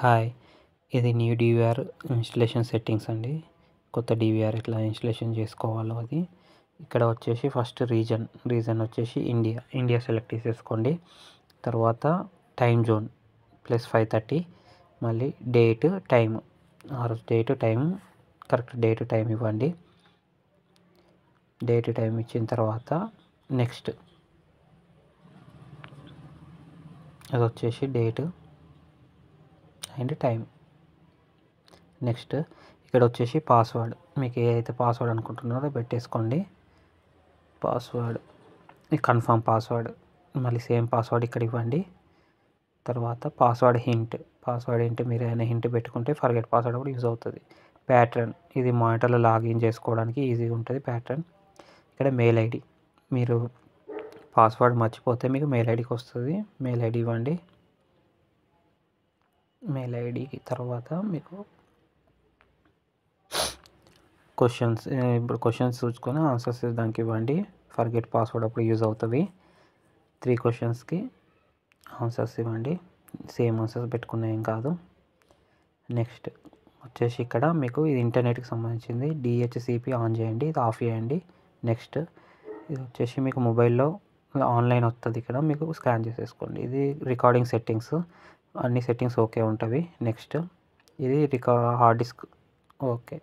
Hi, ఇది new DVR installation settings అండి. కొత్త డీవీఆర్ ఎట్లా ఇన్స్టలేషన్ చేసుకోవాలో అది. ఇక్కడ వచ్చేసి ఫస్ట్ రీజన్ వచ్చేసి ఇండియా సెలెక్ట్ చేసేసుకోండి. తర్వాత టైం జోన్ +5:30, మళ్ళీ టైం ఆ రోజు టైం కరెక్ట్ టైం ఇవ్వండి. టైం ఇచ్చిన తర్వాత నెక్స్ట్ అది వచ్చేసి డేట్ అండ్ టైం. నెక్స్ట్ ఇక్కడ వచ్చేసి పాస్వర్డ్, మీకు ఏదైతే పాస్వర్డ్ అనుకుంటున్నారో పెట్టేసుకోండి. పాస్వర్డ్ కన్ఫర్మ్ పాస్వర్డ్, మళ్ళీ సేమ్ పాస్వర్డ్ ఇక్కడ ఇవ్వండి. తర్వాత పాస్వర్డ్ హింట్ మీరు ఏదైనా హింట్ పెట్టుకుంటే ఫర్గెట్ పాస్వర్డ్ కూడా యూజ్ అవుతుంది. ప్యాటర్న్, ఇది మానిటర్లో లాగిన్ చేసుకోవడానికి ఈజీగా ఉంటుంది ప్యాటర్న్. ఇక్కడ మెయిల్ ఐడి, మీరు పాస్వర్డ్ మర్చిపోతే మీకు మెయిల్ ఐడికి వస్తుంది. మెయిల్ ఐడి ఇవ్వండి. మెయిల్ ఐడికి తర్వాత మీకు క్వశ్చన్స్ చూసుకొని ఆన్సర్స్ దానికి ఇవ్వండి. ఫర్గెట్ పాస్వర్డ్ అప్పుడు యూజ్ అవుతుంది. 3 క్వశ్చన్స్కి ఆన్సర్స్ ఇవ్వండి. సేమ్ ఆన్సర్స్ పెట్టుకున్నా ఏం కాదు. నెక్స్ట్ వచ్చేసి ఇక్కడ మీకు ఇది ఇంటర్నెట్కి సంబంధించింది. డిహెచ్సిపి ఆన్ చేయండి, ఇది ఆఫ్ చేయండి. నెక్స్ట్ ఇది వచ్చేసి మీకు మొబైల్లో ఆన్లైన్ వస్తుంది. ఇక్కడ మీకు స్కాన్ చేసేసుకోండి. ఇది రికార్డింగ్ సెట్టింగ్స్, అన్ని సెట్టింగ్స్ ఓకే ఉంటుంది. నెక్స్ట్ ఇది హార్డ్ డిస్క్ ఓకే.